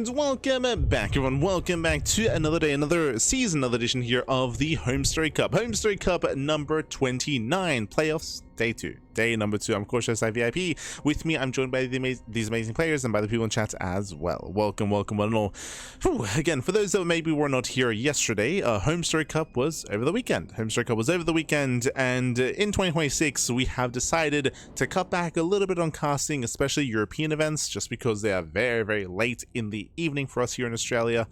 And welcome back, everyone. Welcome back to another day, another season, another edition here of the HomeStory Cup. HomeStory Cup number 29, playoffs, day 2. Day number 2. I'm of course VIP. With me, I'm joined by these amazing players and by the people in chat as well. Welcome, welcome, one and all. Whew. Again, for those that maybe were not here yesterday, HomeStory Cup was over the weekend. HomeStory Cup was over the weekend, and in 2026, we have decided to cut back a little bit on casting, especially European events, just because they are very, very late in the evening for us here in Australia.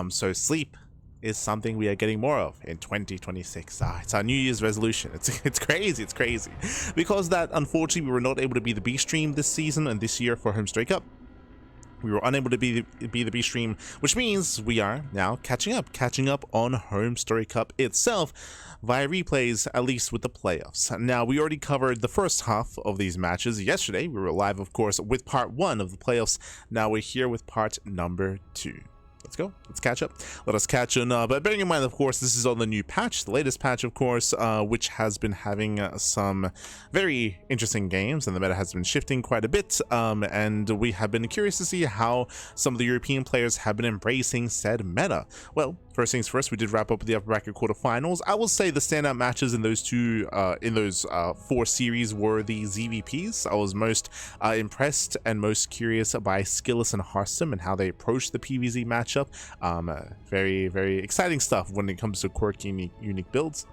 So sleep is something we are getting more of in 2026. It's our New Year's resolution. It's crazy. Because that, unfortunately, we were not able to be the B stream this season and this year for HomeStory Cup. We were unable to be the B stream, which means we are now catching up on HomeStory Cup itself via replays, at least with the playoffs. Now, we already covered the first half of these matches yesterday. We were live, of course, with part 1 of the playoffs. Now we're here with part number 2. Let's go. Let's catch up. Let us catch on. But bearing in mind, of course, this is on the new patch, the latest patch, of course, which has been having some very interesting games, and the meta has been shifting quite a bit. And we have been curious to see how some of the European players have been embracing said meta. Well, first things first, we did wrap up the upper bracket quarterfinals. I will say the standout matches in those four series were the ZVPs. I was most impressed and most curious by Skilless and Hearthstone and how they approached the PvZ matchup. Very, very exciting stuff when it comes to quirky, unique builds.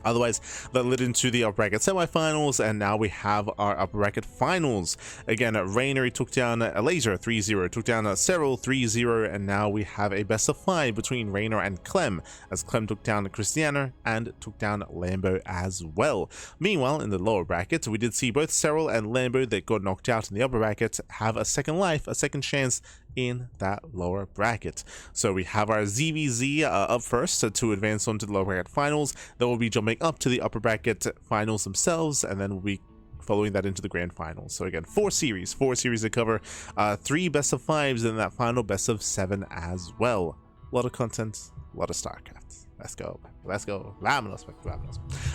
Otherwise, that led into the upper bracket semifinals, and now we have our upper bracket finals. Again, Rainer took down Laser 3-0, took down Serral 3-0, and now we have a best of 5 between Rainer and Clem, as Clem took down Cristiano and took down Lambo as well. Meanwhile, in the lower bracket, we did see both Serral and Lambo that got knocked out in the upper bracket have a second life, a second chance in that lower bracket. So we have our ZvZ up first to advance on to the lower bracket finals. Then we'll be jumping up to the upper bracket finals themselves, and then we'll be following that into the grand finals. So again, four series to cover, 3 best of 5s, and that final best of 7 as well. A lot of content, a lot of StarCraft. Let's go. Vámonos.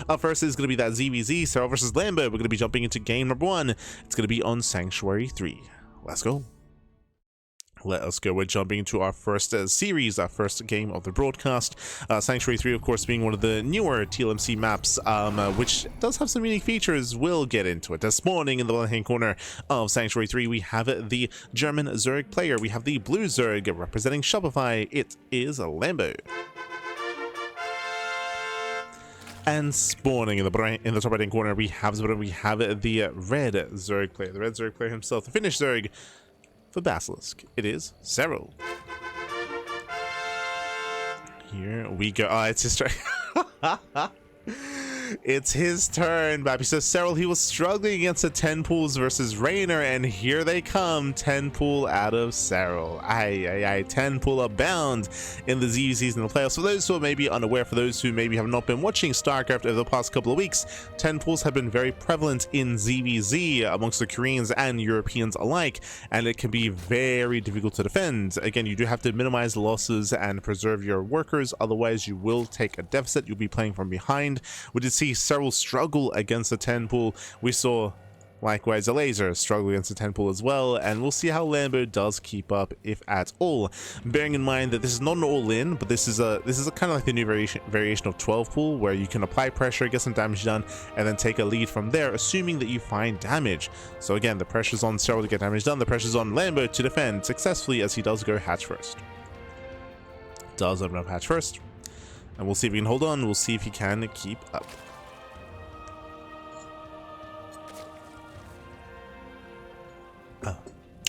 Up first is going to be that ZvZ, Serral versus Lambo. We're going to be jumping into game number 1. It's going to be on Sanctuary 3. Let's go. Let us go. We're jumping into our first series, our first game of the broadcast. Sanctuary 3, of course, being one of the newer TLMC maps, which does have some unique features. We'll get into it. This morning, in the left-hand corner of Sanctuary 3, we have the German Zerg player. We have the blue Zerg representing Shopify. It is Lambo. And spawning in the top right-hand corner, we have the red Zerg player. The red Zerg player himself, the Finnish Zerg. For Basilisk, it is Serral. Here we go. Oh, it's his turn. It's his turn, baby. So Serral, he was struggling against the 10 pools versus Rainer, and here they come. 10 pool out of Serral. 10 pool abound in the ZvZs in the playoffs. For those who are maybe unaware, for those who maybe have not been watching StarCraft over the past couple of weeks, 10 pools have been very prevalent in ZvZ amongst the Koreans and Europeans alike, and it can be very difficult to defend. Again, you do have to minimize losses and preserve your workers, otherwise you will take a deficit. You'll be playing from behind. We did see Serral struggle against the 10 pool. We saw likewise a Laser struggle against the 10 pool as well, and we'll see how Lambo does keep up, if at all. Bearing in mind that this is not an all-in, but this is a kind of like the new variation of 12 pool, where you can apply pressure, get some damage done, and then take a lead from there, assuming that you find damage. So again, the pressure's on Serral to get damage done, the pressure's on Lambo to defend successfully, as he does go hatch first. Does open up hatch first, and we'll see if he can hold on. We'll see if he can keep up.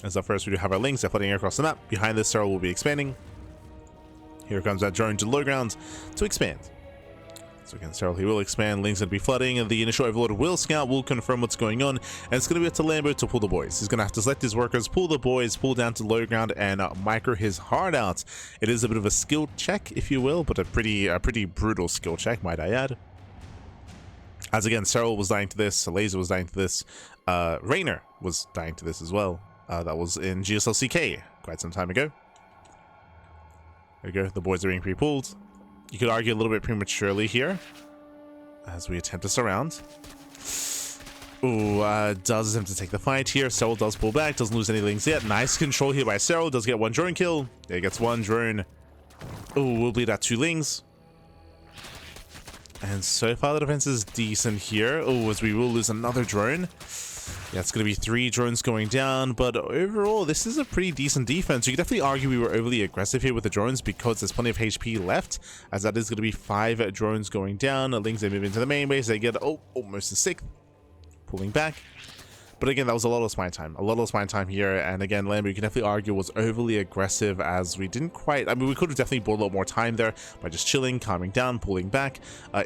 As up first, we do have our links that flooding across the map. Behind this, Serral will be expanding. Here comes that drone to low ground to expand. So again, Serral, he will expand. Links will be flooding, and the initial overlord will scout, will confirm what's going on, and it's going to be up to Lambo to pull the boys. He's going to have to select his workers, pull the boys, pull down to low ground, and micro his heart out. It is a bit of a skill check, if you will, but a pretty brutal skill check, might I add. As again, Serral was dying to this, Laser was dying to this, Rainer was dying to this as well. That was in GSLCK quite some time ago. There we go, the boys are being pre-pulled. You could argue a little bit prematurely here, as we attempt to surround. Ooh, does attempt to take the fight here. Serral does pull back, doesn't lose any links yet. Nice control here by Serral, does get one drone kill. Yeah, gets one drone. Ooh, we'll bleed out 2 lings. And so far the defense is decent here. Oh, as we will lose another drone. Yeah, it's going to be 3 drones going down, but overall, this is a pretty decent defense. You could definitely argue we were overly aggressive here with the drones because there's plenty of HP left, as that is going to be 5 drones going down. Lings, they move into the main base, they get, almost a 6th. Pulling back. But again, that was a lot of spine time here, and again, Lambo, you can definitely argue, was overly aggressive, as we didn't quite, I mean, we could have definitely bought a lot more time there by just chilling, calming down, pulling back.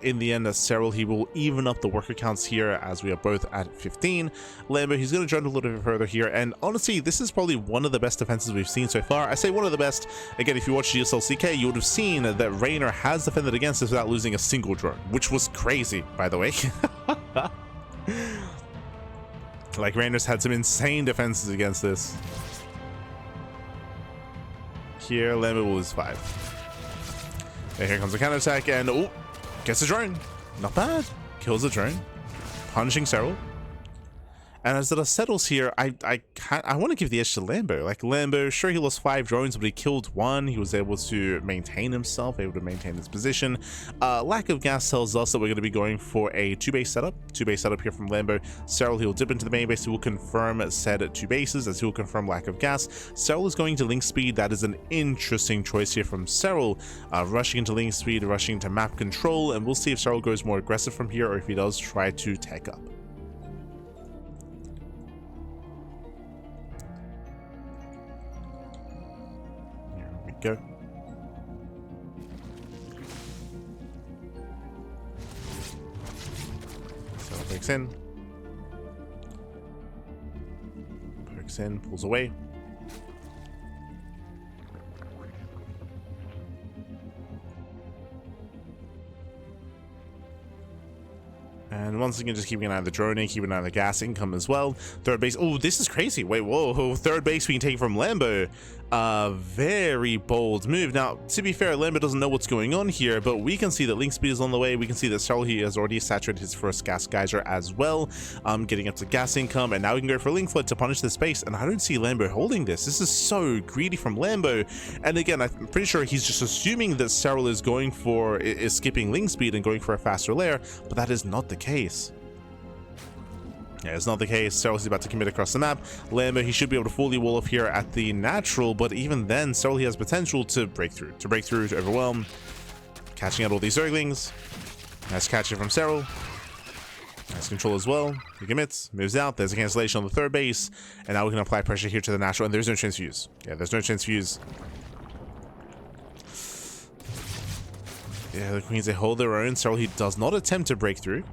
In the end, Serral, he will even up the worker counts here, as we are both at 15. Lambo, he's going to drone a little bit further here, and honestly, this is probably one of the best defenses we've seen so far. I say one of the best. Again, if you watch GSL CK, you would have seen that Raynor has defended against us without losing a single drone, which was crazy, by the way. Like, Rainer's had some insane defenses against this. Here, Lambo will lose 5. And here comes the counterattack, and gets a drone. Not bad. Kills a drone. Punishing Serral. And as the dust settles here, I want to give the edge to Lambo. Like, Lambo, sure, he lost 5 drones, but he killed 1. He was able to maintain himself, able to maintain his position. Lack of gas tells us that we're going to be going for a 2-base setup. 2-base setup here from Lambo. Serral, he'll dip into the main base. He will confirm said 2 bases, as he will confirm lack of gas. Serral is going to link speed. That is an interesting choice here from Serral. Rushing into link speed, rushing into map control, and we'll see if Serral goes more aggressive from here, or if he does try to tech up. Go. So pokes in. Pokes in, pulls away. And once again, just keeping an eye on the droning, keeping an eye on the gas income as well. Third base. Oh, this is crazy. Wait, whoa. Third base we can take from Lambo. Very bold move. Now, to be fair, Lambo doesn't know what's going on here, but we can see that link speed is on the way. We can see that Serral, he has already saturated his first gas geyser as well, getting up to gas income, and now we can go for link flood to punish the space. And I don't see Lambo holding this. This is so greedy from Lambo. And again, I'm pretty sure he's just assuming that Serral is going for is skipping link speed and going for a faster layer, but that is not the case. Yeah, it's not the case. Serral is about to commit across the map. Lambo, he should be able to fully wall off here at the natural, but even then, Serral, he has potential to break through, to overwhelm. Catching out all these Zerglings. Nice catch from Serral. Nice control as well. He commits, moves out. There's a cancellation on the third base, and now we can apply pressure here to the natural, and there's no transfuse. Yeah, there's no transfuse. Yeah, the Queens, they hold their own. Serral, he does not attempt to break through.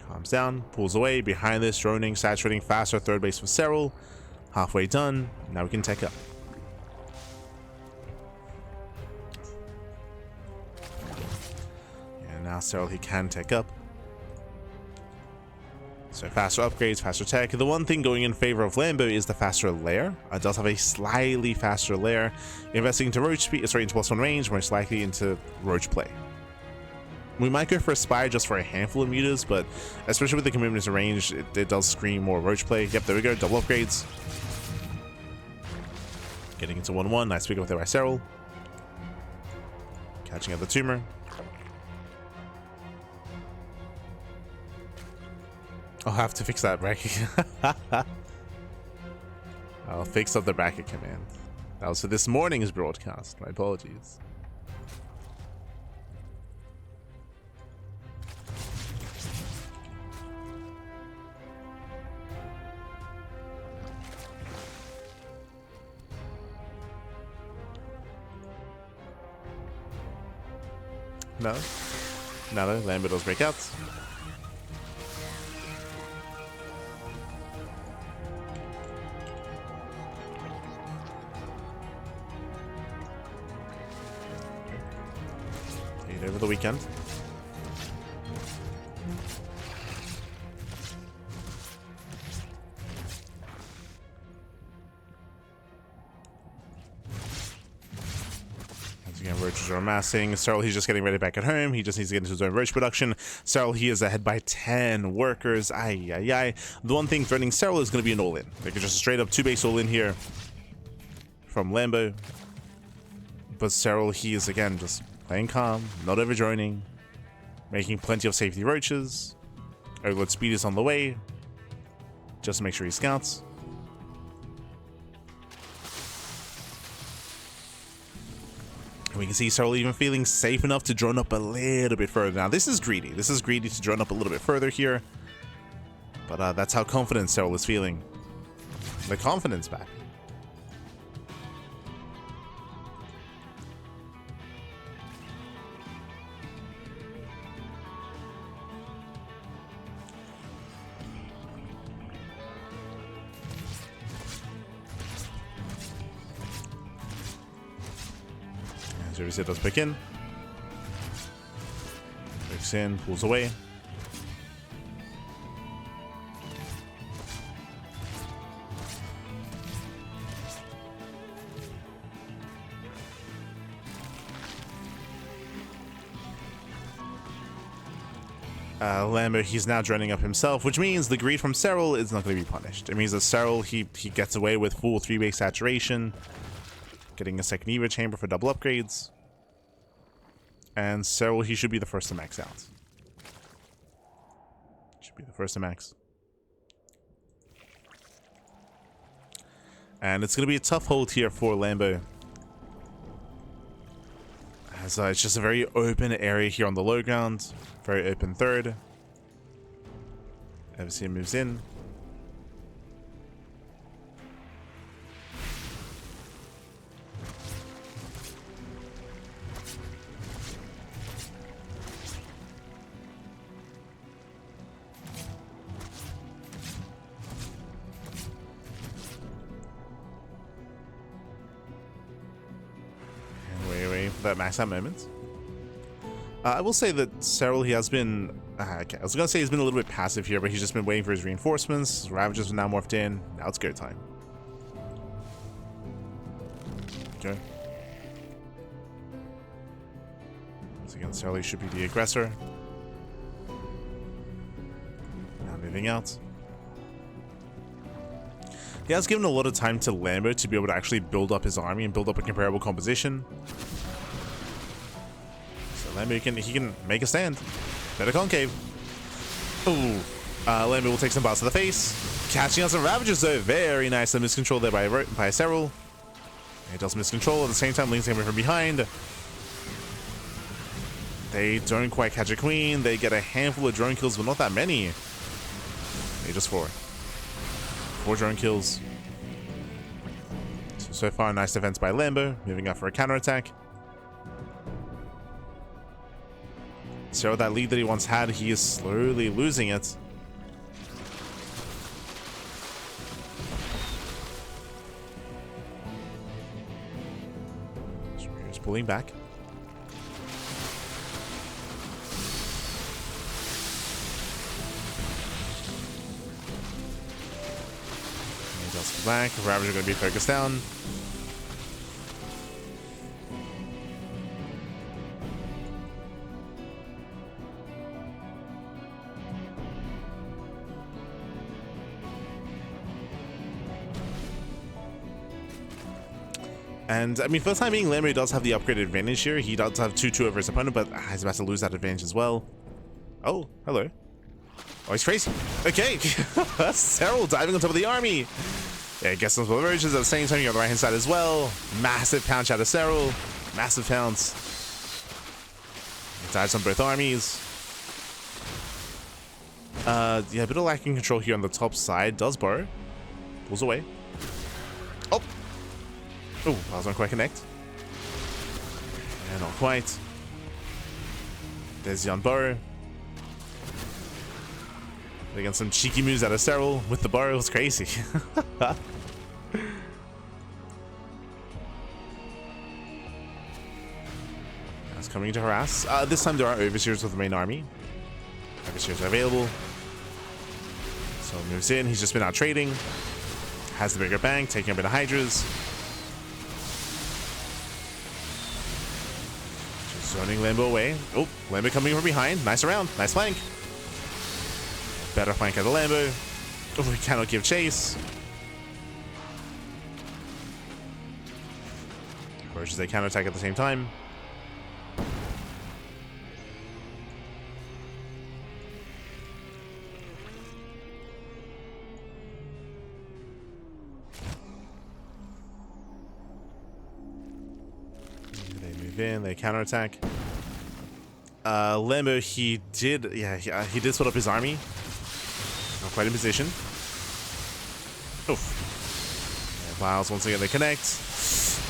Calms down, pulls away, behind this, droning, saturating faster, third base for Serral. Halfway done, now we can take up. And now Serral, he can take up. So faster upgrades, faster tech. The one thing going in favor of Lambo is the faster layer. It does have a slightly faster layer. Investing into roach speed, into +1 range, most likely into roach play. We might go for a spy just for a handful of meters, but especially with the commitment to range, it does scream more roach play. Yep, there we go, double upgrades. Getting into 1-1, nice pick up there by Serral. Catching up the tumor. I'll have to fix that bracket. I'll fix up the bracket command. That was for this morning's broadcast, my apologies. No. Lambo does break out. Paid over the weekend. Again, roaches are amassing. Serral, he's just getting ready back at home. He just needs to get into his own roach production. Serral, he is ahead by 10 workers. Ay, ay, ay. The one thing threatening Serral is going to be an all-in. They could just straight up 2-base all-in here from Lambo. But Serral, he is, again, just playing calm, not over-droning, making plenty of safety roaches. Overlord speed is on the way, just to make sure he scouts. We can see Serral even feeling safe enough to drone up a little bit further. Now, this is greedy. This is greedy to drone up a little bit further here. But that's how confident Serral is feeling. The confidence back. ZvZ does pick in. Picks in, pulls away. Lambo, he's now droning up himself, which means the greed from Serral is not going to be punished. It means that Serral, he gets away with full 3-base saturation, getting a second Evo chamber for double upgrades. And Serral, he should be the first to max out. Should be the first to max. And it's going to be a tough hold here for Lambo. As it's just a very open area here on the low ground. Very open third. ZvZ moves in. That max out moment. I will say that Serral, he has been okay, I was gonna say he's been a little bit passive here, but he's just been waiting for his reinforcements. Ravagers are now morphed in. Now it's go time. Okay. Once again, Serral, he should be the aggressor. Now moving out. He has given a lot of time to Lambo to be able to actually build up his army and build up a comparable composition. Lambo, he can make a stand. Better concave. Ooh. Lambo will take some bars to the face. Catching out some Ravagers though. Very nice. The miscontrol there by Serral. He does miscontrol. At the same time, Link's coming from behind. They don't quite catch a queen. They get a handful of drone kills, but not that many. They just 4. 4 drone kills. So far, nice defense by Lambo. Moving up for a counterattack. So that lead that he once had, he is slowly losing it. He's pulling back. He does pull back. Ravager going to be focused down. And, I mean, for the time being, Lambo does have the upgraded advantage here. He does have 2-2 over his opponent, but he's about to lose that advantage as well. Oh, hello. Oh, he's crazy. Okay. Serral diving on top of the army. Yeah, gets some roaches at the same time. You're on the right-hand side as well. Massive pounce out of Serral. Massive pounce. He dives on both armies. Yeah, a bit of lacking control here on the top side. Does burrow. Pulls away. Oh! Oh, I was not quite connect. Yeah, not quite. There's the unburrow. Against some cheeky moves out of Serral with the burrow. It's crazy. That's coming to harass. This time there are overseers with the main army. Overseers are available. So moves in. He's just been out trading. Has the bigger bank, taking a bit of Hydras. Zoning Lambo away. Oh, Lambo coming from behind. Nice round. Nice flank. Better flank at the Lambo. Oh, we cannot give chase. Roaches, they counter-attack at the same time. They move in, they counterattack. Lambo, he did split up his army. Not quite in position. Oof. And Miles, once again, they connect.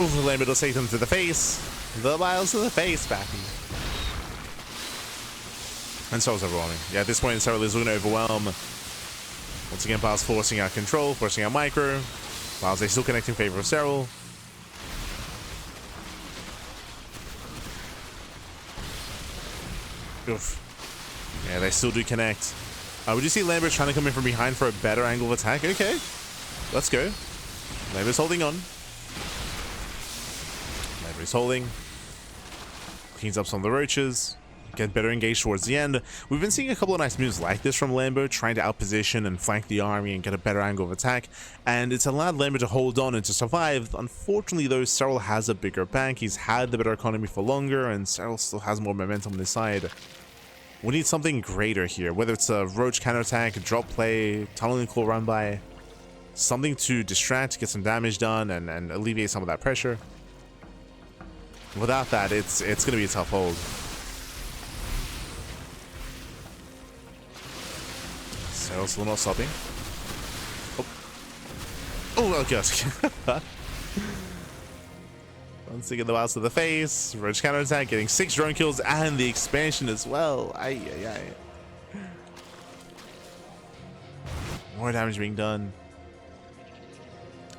Oof, Lambo does take them to the face. The Miles to the face, Bappy. And Serral's overwhelming. Yeah, at this point, Serral is looking to overwhelm. Once again, Miles forcing out control, forcing out micro. Miles, they still connect in favor of Serral. Oof. Yeah, they still do connect. Would you see Lambo trying to come in from behind for a better angle of attack? Okay. Let's go. Lambo's holding on. Lambo's holding. Cleans up some of the roaches. Get better engaged towards the end. We've been seeing a couple of nice moves like this from Lambo, trying to outposition and flank the army and get a better angle of attack. And it's allowed Lambo to hold on and to survive. Unfortunately, though, Serral has a bigger bank. He's had the better economy for longer, and Serral still has more momentum on his side. We need something greater here, whether it's a roach counterattack, drop play, tunneling claw run by, something to distract, get some damage done, and alleviate some of that pressure. Without that, it's going to be a tough hold. Serral's still not stopping. Oh god. Once again, the Miles to the face. Roach counterattack, getting 6 drone kills and the expansion as well. Ay, ay, ay. More damage being done.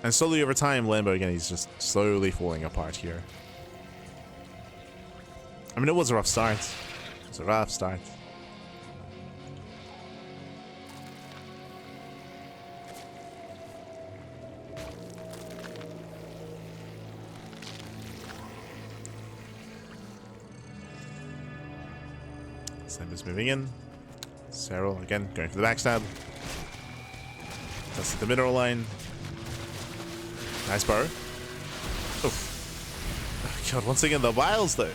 And slowly over time, Lambo, again, he's just slowly falling apart here. I mean, it was a rough start. It was a rough start. Lambo's moving in. Serral again going for the backstab. Tested the mineral line. Nice bar. Oh god, once again the vials though.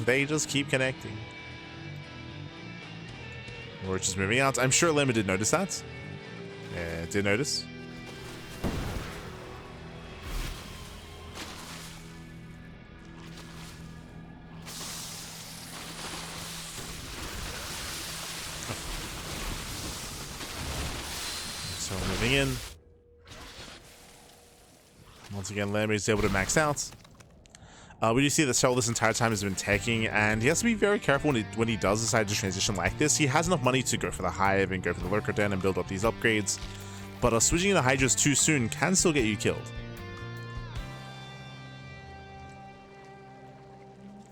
They just keep connecting. We're just moving out. I'm sure Lambo did notice that. Yeah, did notice. So moving in. Once again, Lambo is able to max out. We do see that Serral this entire time has been taking, and he has to be very careful when he does decide to transition like this. He has enough money to go for the Hive and go for the Lurker Den and build up these upgrades, but switching into Hydras too soon can still get you killed.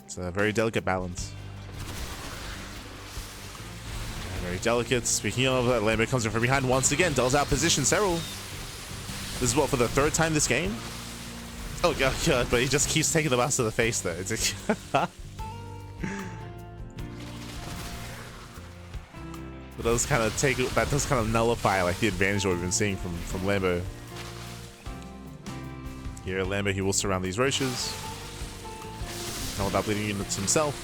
It's a very delicate balance. Very delicate. Speaking of that, Lambo comes in from behind once again, does outposition Serral. This is what, for the 3rd time this game? Oh god, but he just keeps taking the mouse to the face though. But that does kind of nullify like the advantage that we've been seeing from Lambo. Here, Lambo, he will surround these roaches. Not without bleeding units himself.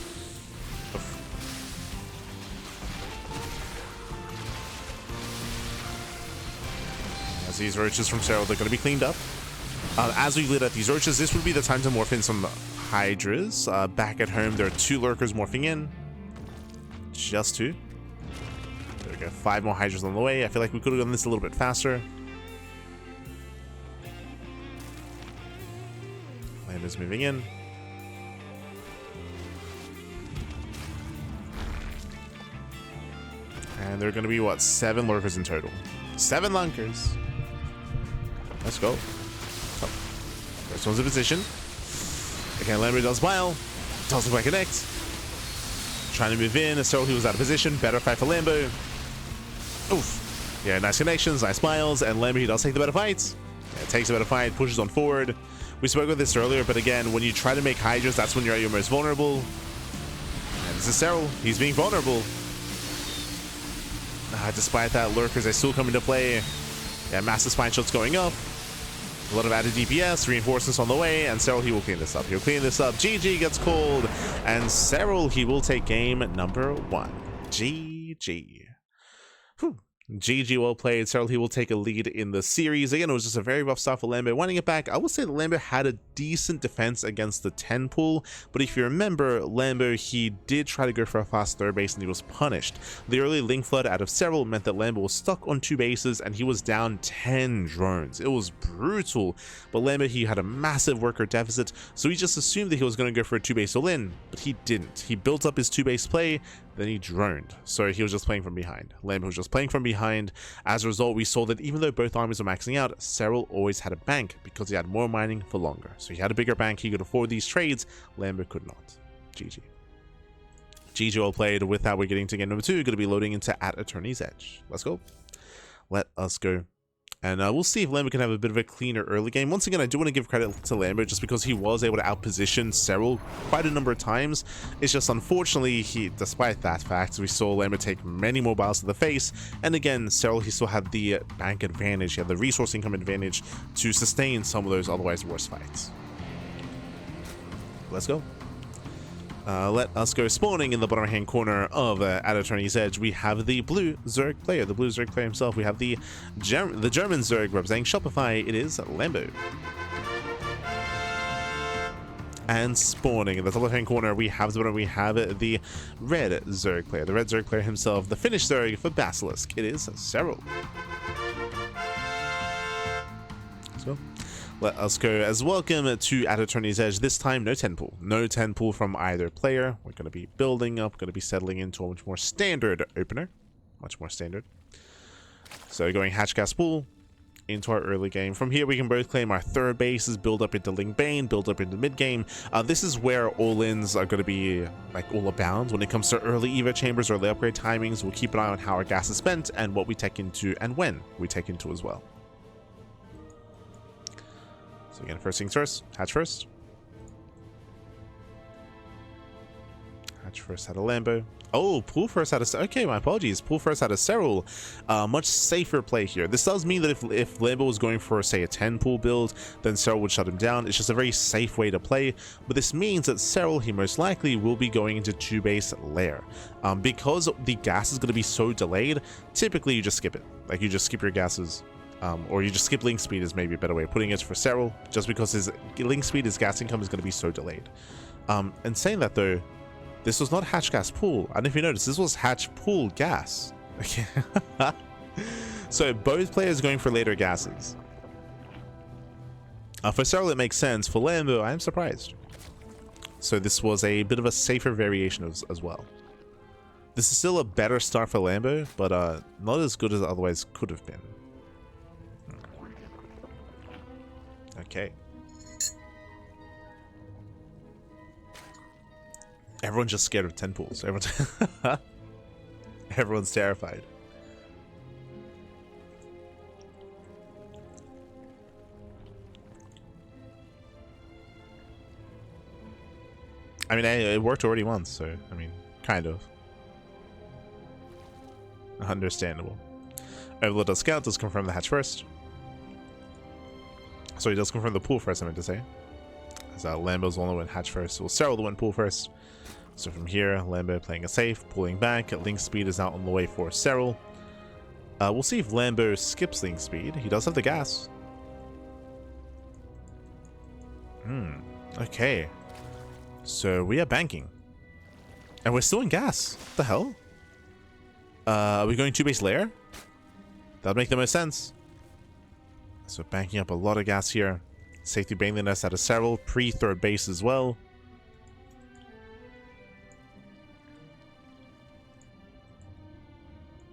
As these roaches from Serral, they're going to be cleaned up. As we lead at these roaches, this would be the time to morph in some Hydras. Back at home, there are 2 lurkers morphing in. Just 2. There we go, 5 more Hydras on the way. I feel like we could have done this a little bit faster. Lambo's moving in. And there are going to be, what, 7 lurkers in total. 7 lurkers. Let's go. First one's in position. Again, Lambo does smile. Doesn't quite connect. Trying to move in. Serral, he was out of position. Better fight for Lambo. Oof. Yeah, nice connections, nice smiles. And Lambo, he does take the better fights. Yeah, takes the better fight, pushes on forward. We spoke about this earlier, but again, when you try to make Hydras, that's when you're at your most vulnerable. And this is Serral. He's being vulnerable. Despite that, Lurkers are still coming to play. Yeah, massive spine shots going up. A lot of added DPS, reinforcements on the way, and Serral, he will clean this up. He'll clean this up. GG gets called, and Serral, he will take game number 1. GG. Whew. GG, well played. Serral, he will take a lead in the series. Again, it was just a very rough start for Lambo. Winning it back, I will say that Lambo had a decent defense against the 10 pool, but if you remember, Lambo, he did try to go for a fast third base and he was punished. The early link flood out of Serral meant that Lambo was stuck on 2 bases and he was down 10 drones. It was brutal, but Lambo, he had a massive worker deficit, so he just assumed that he was going to go for a 2-base all-in, but he didn't. He built up his 2-base play, then he droned. So he was just playing from behind. Lambo was just playing from behind. As a result, we saw that even though both armies were maxing out, Serral always had a bank because he had more mining for longer. So he had a bigger bank, he could afford these trades. Lambo could not. GG. GG, well played. With that, we're getting to game number 2. Going to be loading into at Attorney's Edge. Let's go. Let us go. And we'll see if Lambo can have a bit of a cleaner early game. Once again, I do want to give credit to Lambo just because he was able to outposition Serral quite a number of times. It's just unfortunately, despite that fact, we saw Lambo take many more battles to the face. And again, Serral, he still had the bank advantage, he had the resource income advantage to sustain some of those otherwise worse fights. Let's go. Let us go. Spawning in the bottom hand corner of at Attorney's Edge, we have the blue Zerg player, himself. We have the German Zerg representing Shopify. It is Lambo. And spawning in the top left hand corner, we have the red Zerg player, himself, the Finnish Zerg for Basilisk. It is Serral. Let's go. Let us go as welcome to at Attorney's Edge. This time, no 10 pool. No 10 pool from either player. We're going to be building up, going to be settling into a much more standard opener. Much more standard. So going hatch gas pool into our early game. From here, we can both claim our third bases, build up into Ling Bane, build up into mid game. This is where all-ins are going to be like all abound. When it comes to early EVA chambers, early upgrade timings, we'll keep an eye on how our gas is spent and what we take into and when we take into as well. So again, first things first, hatch first. Hatch first out of Lambo. Oh, pool first out of... Okay, my apologies. Pool first out of Serral. Much safer play here. This does mean that if Lambo was going for, say, a 10 pool build, then Serral would shut him down. It's just a very safe way to play. But this means that Serral, he most likely will be going into 2-base lair. Because the gas is going to be so delayed, typically you just skip it. Like, you just skip your gases. Or you just skip link speed is maybe a better way of putting it for Serral, just because his link speed, his gas income is going to be so delayed. And saying that though, this was not hatch gas pool. I don't know if you noticed, this was hatch pool gas. Okay. So both players going for later gases. For Serral it makes sense. For Lambo, I am surprised. So this was a bit of a safer variation as well. This is still a better start for Lambo, but not as good as it otherwise could have been. Okay. Everyone's just scared of 10 pools. Everyone's terrified. I mean, it worked already once, so, I mean, kind of. Understandable. Overlord does scout, does confirm the hatch first. So he does confirm the pool first, I meant to say. As Lambo's the one that went hatch first. So Serral the one pool first. So from here, Lambo playing it safe, pulling back. Link speed is out on the way for Serral. We'll see if Lambo skips link speed. He does have the gas. Okay. So we are banking. And we're still in gas. What the hell? Are we going 2-base lair? That would make the most sense. So banking up a lot of gas here. Safety Baneliness out of Serral. Pre-third base as well.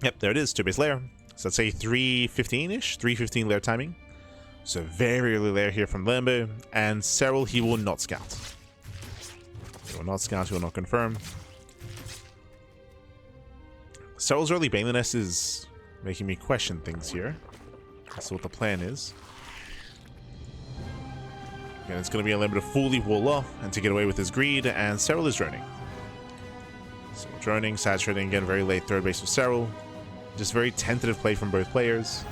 Yep, there it is. 2-base lair. So let's say 3:15-ish. 3:15 lair timing. So very early lair here from Lambo. And Serral, he will not scout. He will not scout. He will not confirm. Serral's early Baneliness is making me question things here. That's what the plan is. And it's going to be a Lambo to fully wall off and to get away with his greed, and Serral is droning. So droning, saturating again, very late third base of Serral. Just very tentative play from both players.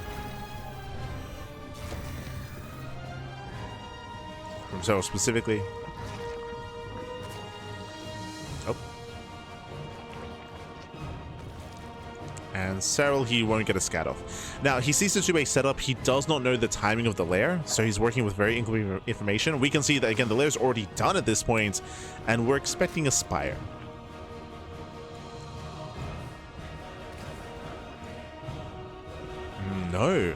From Serral specifically. Oh. And Serral, he won't get a scat off. Now, he sees the 2-base setup. He does not know the timing of the lair, so he's working with very incomplete information. We can see that, again, the lair's already done at this point, and we're expecting a Spire. No.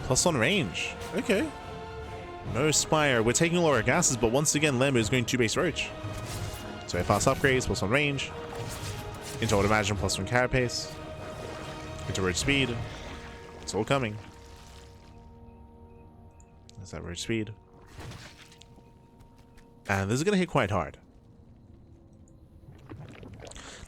Plus on range. Okay. No Spire. We're taking lower gases, but once again, Lambo is going 2-base Roach. So fast upgrades, plus on range. Into Auto Imagine, plus on Carapace. Into Roach Speed. It's all coming. There's that Roach Speed. And this is going to hit quite hard.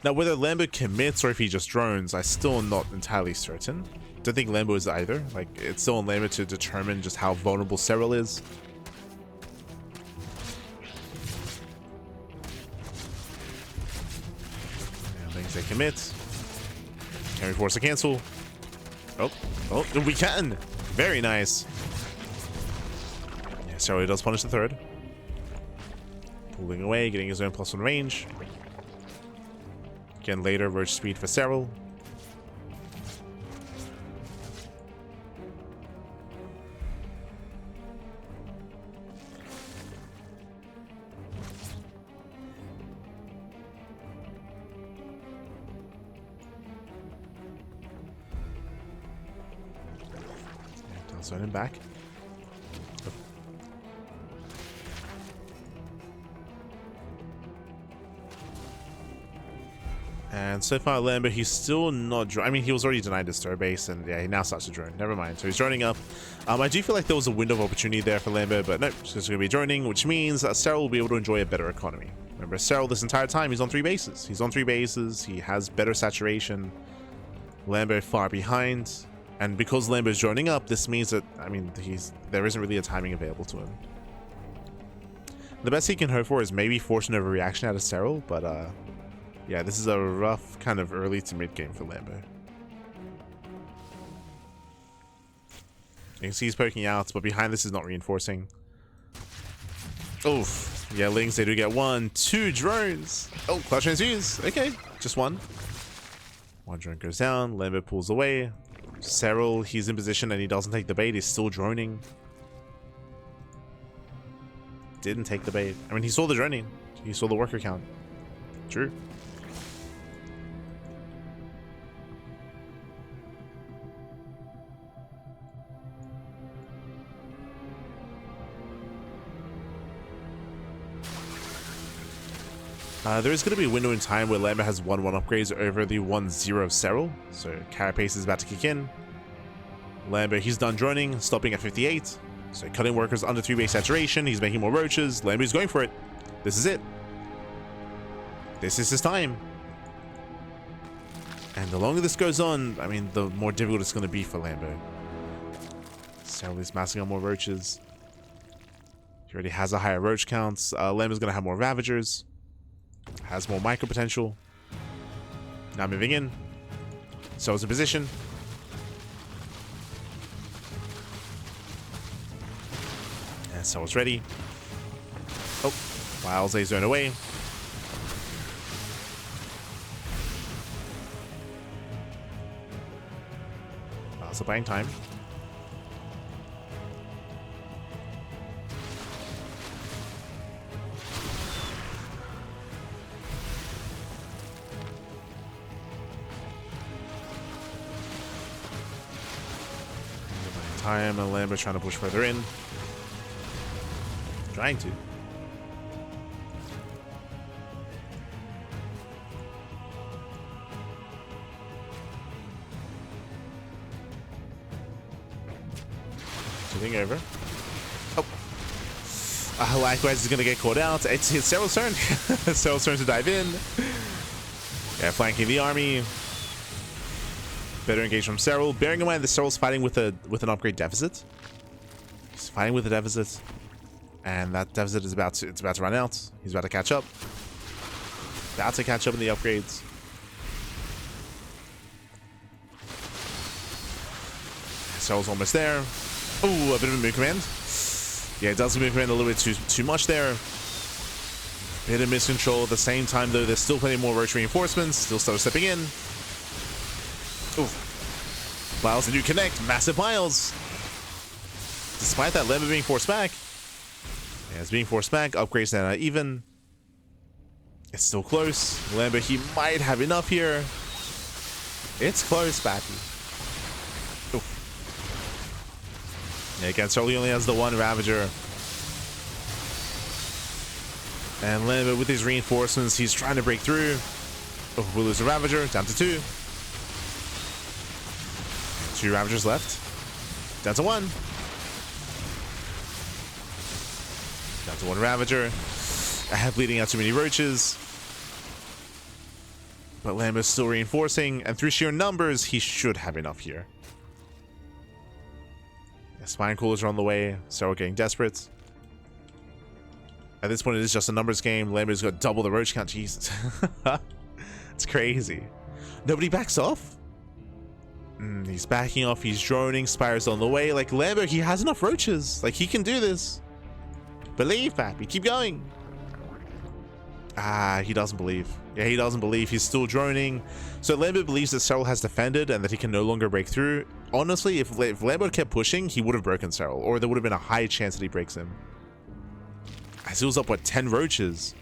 Now, whether Lambo commits or if he just drones, I'm still not entirely certain. Don't think Lambo is either. Like, it's still on Lambo to determine just how vulnerable Serral is. And things they commit. Can we force a cancel? Oh, we can! Very nice. Yeah, Serral does punish the third. Pulling away, getting his own +1 range. Again, later, Roach Speed for Serral. Zone him back. Oh. And so far, Lambo, he's still not. I mean, he was already denied his third base, and yeah, he now starts to drone. Never mind. So he's droning up. I do feel like there was a window of opportunity there for Lambo, but no, it's just going to be droning, which means Serral will be able to enjoy a better economy. Remember, Serral this entire time, he's on 3 bases. He's on 3 bases. He has better saturation. Lambo far behind. And because Lambo's droning up, this means that, I mean, there isn't really a timing available to him. The best he can hope for is maybe force an overreaction out of Serral, but yeah, this is a rough kind of early to mid game for Lambo. You can see he's poking out, but behind this is not reinforcing. Oof. Yeah, Lings, they do get 1, 2 drones. Oh, clutch transfuse. Okay, just 1. 1 drone goes down, Lambo pulls away. Serral, he's in position and he doesn't take the bait. He's still droning. Didn't take the bait. I mean, he saw the droning. He saw the worker count. True. There is going to be a window in time where Lambo has 1-1 upgrades over the 1-0 Serral. So Carapace is about to kick in. Lambo, he's done droning, stopping at 58. So cutting workers under 3 base saturation. He's making more roaches. Lambo's going for it. This is it. This is his time. And the longer this goes on, I mean, the more difficult it's going to be for Lambo. Serral is massing on more roaches. He already has a higher roach count. Lambo's going to have more Ravagers. Has more micro potential. Now moving in. Serral's in position. And Serral's ready. Oh, Wiles A zone away. Also buying time. Time and Lambo trying to push further in. Trying to. Sitting over. Oh. Likewise is going to get caught out. It's Serral's turn. Serral's turn to dive in. Yeah, flanking the army. Better engage from Serral. Bearing in mind that Serral's fighting with an upgrade deficit. He's fighting with a deficit. And that deficit is about to run out. He's about to catch up. About to catch up in the upgrades. Serral's almost there. Oh, a bit of a move command. Yeah, it does move command a little bit too much there. Bit of miscontrol at the same time, though. There's still plenty more roach reinforcements. Still start stepping in. Ooh. Piles, the new connect. Massive piles. Despite that, Lambo being forced back. Yeah, it's being forced back. Upgrades now even. It's still close. Lambo, he might have enough here. It's close, Bappy. Ooh. Yeah, again, Serral only has the one Ravager. And Lambo with his reinforcements, he's trying to break through. Oh, we'll lose a Ravager, down to 2. 2 Ravagers left. Down to 1. Down to 1 Ravager. I have bleeding out too many roaches. But Lambo's still reinforcing, and through sheer numbers, he should have enough here. The Spine Coolers are on the way. Serral getting desperate. At this point, it is just a numbers game. Lambo's got double the roach count. Jesus. It's crazy. Nobody backs off? He's backing off. He's droning. Spire's on the way. Like, Lambo, he has enough roaches. Like, he can do this. Believe, Pappy. Keep going. Ah, he doesn't believe. Yeah, he doesn't believe. He's still droning. So Lambo believes that Serral has defended and that he can no longer break through. Honestly, if Lambo kept pushing, he would have broken Serral. Or there would have been a high chance that he breaks him. As he was up, what, 10 roaches?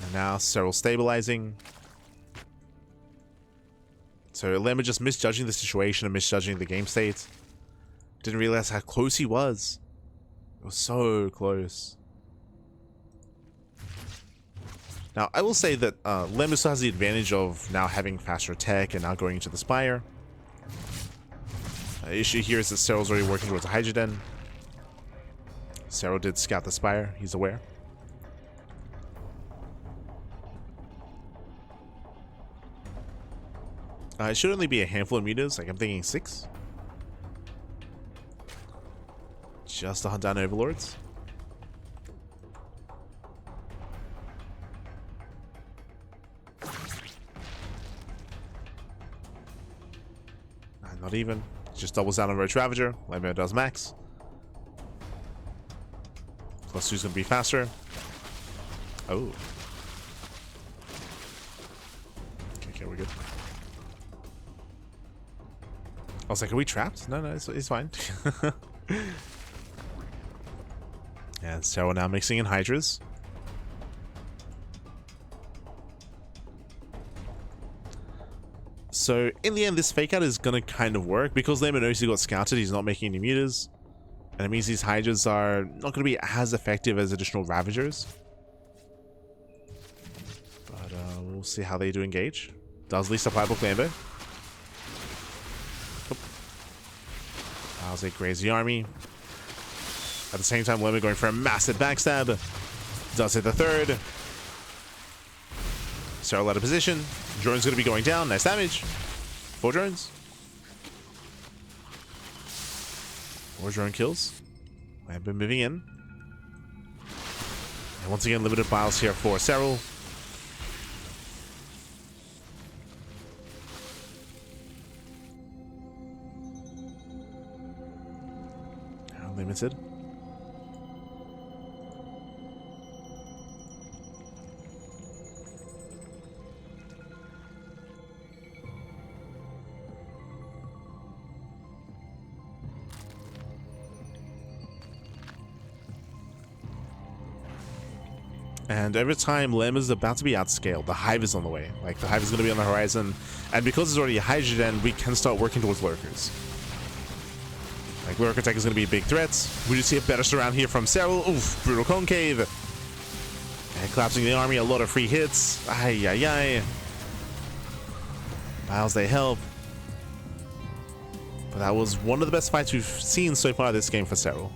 And now Serral stabilizing. So Lambo just misjudging the situation and misjudging the game state. Didn't realize how close he was. It was so close. Now, I will say that Lambo still has the advantage of now having faster tech and now going into the Spire. The issue here is that Serral's already working towards a Hydra Den. Serral did scout the Spire. He's aware. It should only be a handful of meters. Like, I'm thinking 6. Just to hunt down Overlords. Not even. Just doubles down on Roach Ravager. Lambo does max. Plus 2's gonna be faster. Oh. Okay, we're good. I was like, are we trapped? No, it's fine. And so we're now mixing in Hydras. So in the end, this fake out is gonna kind of work because Lambo knows he got scouted. He's not making any meters, and it means these Hydras are not gonna be as effective as additional Ravagers. But we'll see how they do engage. Does Lisa playbook Lambo? How's it graze the army? At the same time, Lambo going for a massive backstab. Does hit the 3rd. Serral out of position. Drone's going to be going down. Nice damage. 4 drones. 4 drone kills. Lambo moving in. And once again, limited files here for Serral. Limited. And every time Lambo is about to be outscaled, the Hive is on the way. Like, the Hive is going to be on the horizon. And because it's already a Hydra Den, we can start working towards Lurkers. Like, Lurker Tech is going to be a big threat. We do see a better surround here from Serral. Oof, brutal concave. And collapsing the army, a lot of free hits. Ay, ay, ay. Miles, they help. But that was one of the best fights we've seen so far this game for Serral.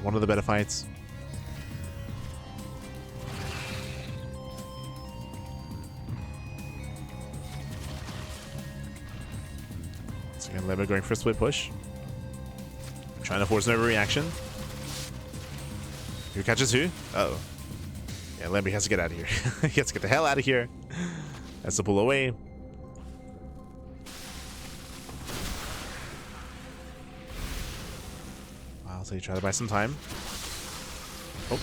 One of the better fights. So again, Lambo going for a split push. Trying to force an overreaction. Who catches who? Uh oh. Yeah, Lambo has to get out of here. He has to get the hell out of here. Has to pull away. Wow, so he tried to buy some time. Oh.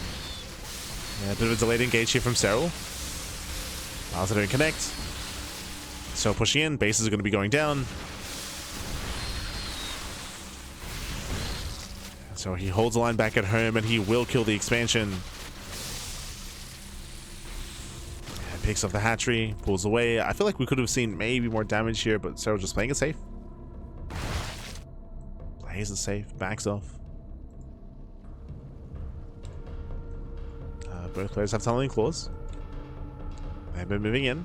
Yeah, a bit of a delayed engage here from Serral. Bowser don't connect. So pushing in, bases are going to be going down. So he holds the line back at home and he will kill the expansion. And picks up the hatchery, pulls away. I feel like we could have seen maybe more damage here, but Serral just playing it safe. Plays it safe, backs off. Both players have tunneling claws. They've been moving in.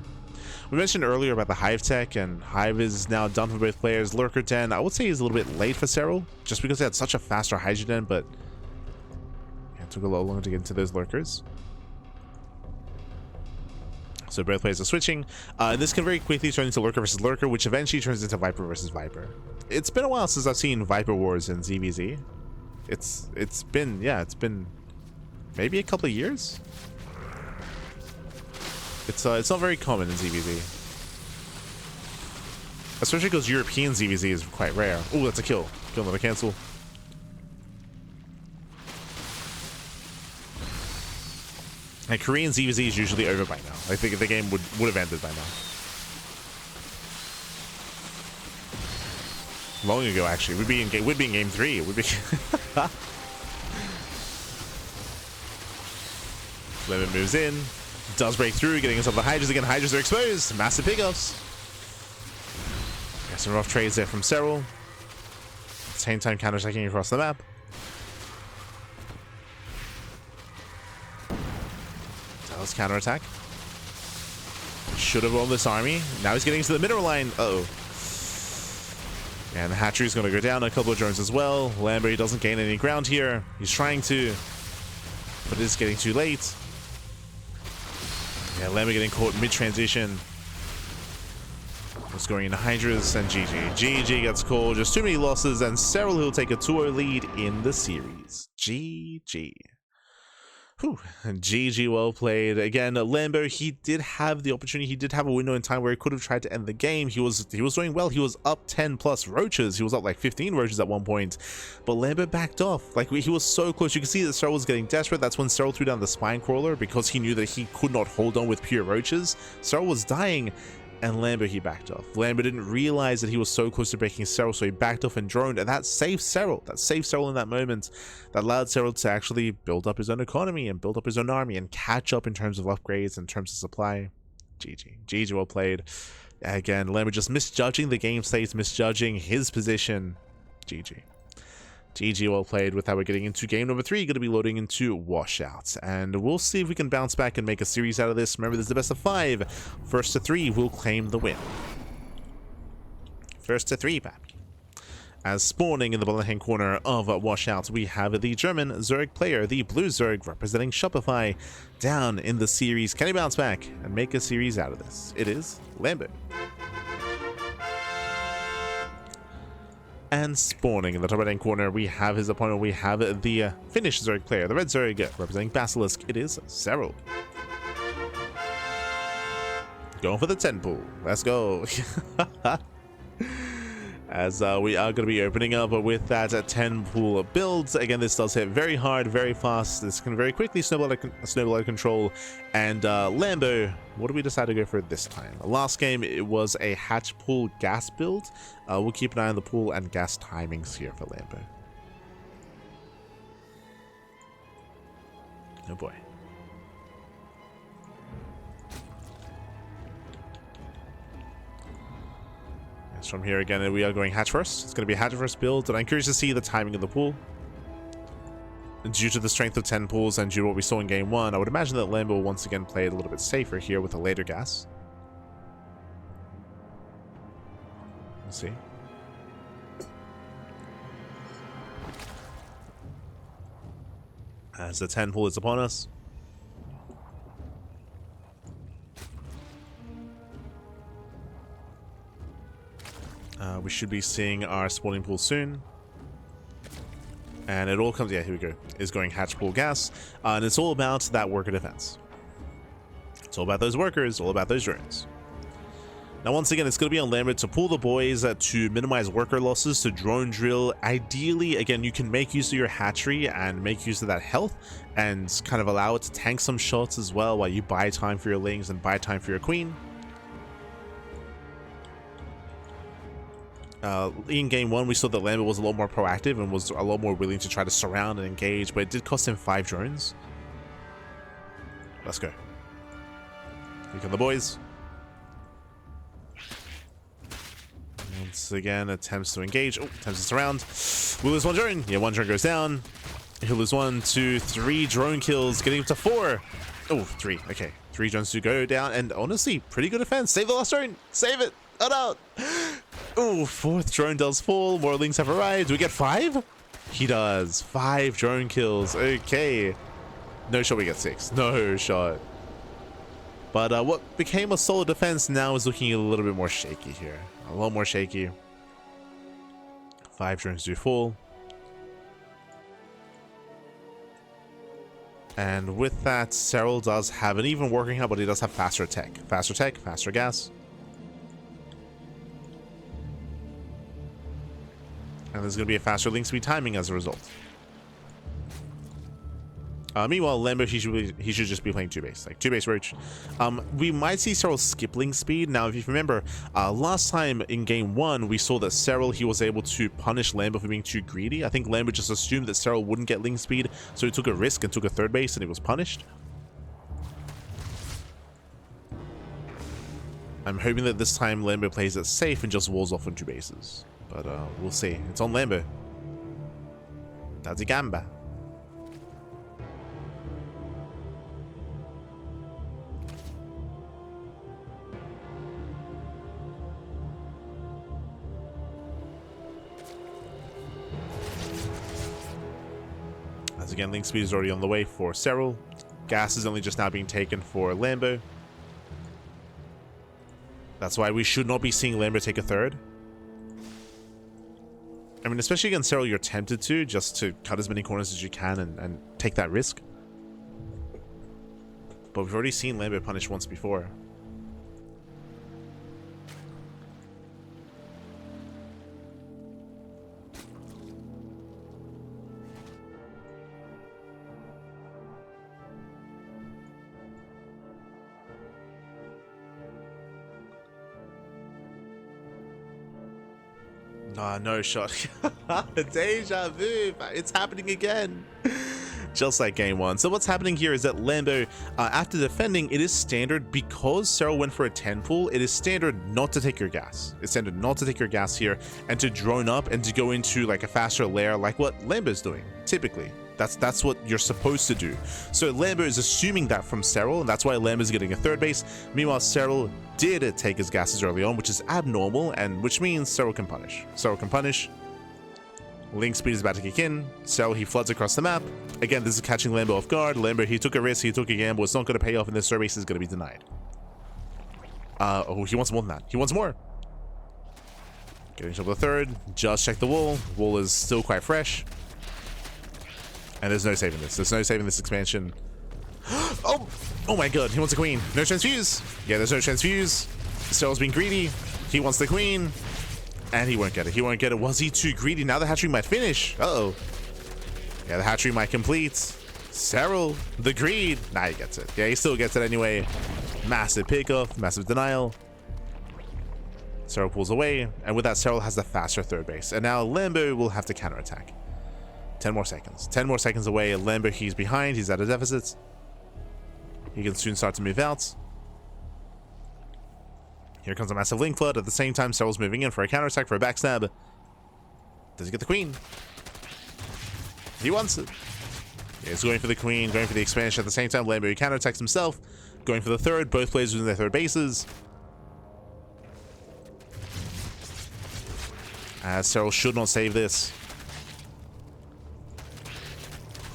We mentioned earlier about the Hive tech, and Hive is now done for both players. Lurker Den, I would say, is a little bit late for Serral, just because they had such a faster Hydrogen, but it took a little longer to get into those Lurkers. So both players are switching. This can very quickly turn into Lurker versus Lurker, which eventually turns into Viper versus Viper. It's been a while since I've seen Viper Wars in ZvZ. It's been maybe a couple of years. It's not very common in ZvZ. Especially because European ZvZ is quite rare. Oh, that's a kill. Kill, another cancel. And Korean ZvZ is usually over by now. I think the game would have ended by now. Long ago, actually. We'd be in game 3. It would be. Lemon moves in. Does break through, getting himself the Hydras again. Hydras are exposed. Massive pickups. Some rough trades there from Serral. At the same time, counterattacking across the map. Does counterattack. Should have won this army. Now he's getting to the mineral line. Uh-oh. And the hatchery is going to go down. A couple of drones as well. Lambo doesn't gain any ground here. He's trying to, but it is getting too late. Yeah, Lambo getting caught mid-transition. Just going into Hydras and GG. GG gets called. Just too many losses, and Serral will take a 2-0 lead in the series. GG. Whew. GG, well played. Again, Lambo, he did have the opportunity. He did have a window in time where he could have tried to end the game. He was doing well. He was up 10 plus roaches. He was up like 15 roaches at one point. But Lambo backed off. Like, he was so close. You can see that Serral was getting desperate. That's when Serral threw down the spine crawler because he knew that he could not hold on with pure roaches. Serral was dying. And Lambo, he backed off. Lambo didn't realize that he was so close to breaking Serral, so he backed off and droned, and that saved Serral. That saved Serral in that moment. That allowed Serral to actually build up his own economy and build up his own army and catch up in terms of upgrades, in terms of supply. GG. GG, well played. Again, Lambo just misjudging the game states, misjudging his position. GG. GG, well played. With that, we're getting into game number 3. Going to be loading into washouts, and we'll see if we can bounce back and make a series out of this. Remember, this is the best of 5. First to 3 will claim the win. First to 3, pappy. As spawning in the bottom hand corner of washouts, we have the German Zerg player, the blue Zerg representing Shopify, down in the series. Can he bounce back and make a series out of this? It is Lambo. And spawning in the top right hand corner, we have his opponent. We have the Finnish Zerg player, the red Zerg representing Basilisk. It is Serral. Going for the 10 pool. Let's go. As we are going to be opening up with that 10 pool builds. Again, this does hit very hard, very fast. This can very quickly snowball out of control. And Lambo, what do we decide to go for this time? Last game, it was a hatch pool gas build. We'll keep an eye on the pool and gas timings here for Lambo. Oh boy. From here again, we are going hatch first. It's going to be a hatch first build, and I'm curious to see the timing of the pool. Due to the strength of 10 pools and due to what we saw in game 1, I would imagine that Lambo will once again play it a little bit safer here with a later gas. We'll see. As the 10 pool is upon us. We should be seeing our spawning pool soon. And it all comes, yeah, here we go. Is going hatch pool gas. And it's all about that worker defense. It's all about those workers, all about those drones. Now, once again, it's going to be on Lambo to pull the boys to minimize worker losses, to drone drill. Ideally, again, you can make use of your hatchery and make use of that health and kind of allow it to tank some shots as well while you buy time for your lings and buy time for your queen. In game 1, we saw that Lambo was a lot more proactive and was a lot more willing to try to surround and engage, but it did cost him 5 drones. Let's go. Here come the boys. Once again, attempts to engage. Oh, attempts to surround. We'll lose 1 drone. Yeah, 1 drone goes down. He'll lose 1, 2, 3 drone kills, getting up to 4. Oh, 3. Okay, 3 drones to go down, and honestly, pretty good defense. Save the last drone. Save it. Oh no. Oh, 4th drone does fall. More links have arrived. Do we get 5? He does. 5 drone kills. Okay. No shot, we get 6. No shot. But what became a solid defense now is looking a little bit more shaky here. A lot more shaky. 5 drones do fall. And with that, Serral does have an even working hub, but he does have faster tech. Faster tech, faster gas. And there's going to be a faster link speed timing as a result. Meanwhile, Lambo, he should just be playing 2-base, like 2-base roach. We might see Serral skip link speed. Now, if you remember, last time in game 1, we saw that Serral, he was able to punish Lambo for being too greedy. I think Lambo just assumed that Serral wouldn't get link speed, so he took a risk and took a 3rd base, and he was punished. I'm hoping that this time Lambo plays it safe and just walls off on 2 bases. But we'll see. It's on Lambo. That's a gamba. As again, link speed is already on the way for Serral. Gas is only just now being taken for Lambo. That's why we should not be seeing Lambo take a 3rd. I mean, especially against Serral, you're tempted to, just to cut as many corners as you can and take that risk. But we've already seen Lambo punish once before. No shot. Deja vu. It's happening again. Just like game 1. So what's happening here is that Lambo, after defending, it is standard because Serral went for a 10 pull. It is standard not to take your gas. It's standard not to take your gas here and to drone up and to go into like a faster layer, like what Lambo's doing typically. That's what you're supposed to do. So Lambo is assuming that from Serral, and that's why Lambo's getting a 3rd base. Meanwhile, Serral did take his gases early on, which is abnormal, and which means Serral can punish. Serral can punish. Link speed is about to kick in. Serral, he floods across the map. Again, this is catching Lambo off guard. Lambo, he took a risk, he took a gamble. It's not going to pay off, and this third base is going to be denied. Oh, he wants more than that. He wants more. Getting to the 3rd. Just check the wall. Wall is still quite fresh. And there's no saving this. There's no saving this expansion. Oh my god, he wants a queen. No transfuse. Yeah, there's no transfuse. Serral's being greedy. He wants the queen. And he won't get it. He won't get it. Was he too greedy? Now the hatchery might finish. Uh-oh. Yeah, the hatchery might complete. Serral, the greed. Nah, he gets it. Yeah, he still gets it anyway. Massive pickoff, massive denial. Serral pulls away. And with that, Serral has the faster 3rd base. And now Lambo will have to counterattack. 10 more seconds. 10 more seconds away. Lambo, he's behind. He's at a deficit. He can soon start to move out. Here comes a massive link flood. At the same time, Serral's moving in for a counterattack, for a backstab. Does he get the queen? He wants it. Yeah, he's going for the queen, going for the expansion. At the same time, Lambo counterattacks himself, going for the 3rd. Both players using their 3rd bases. Serral should not save this.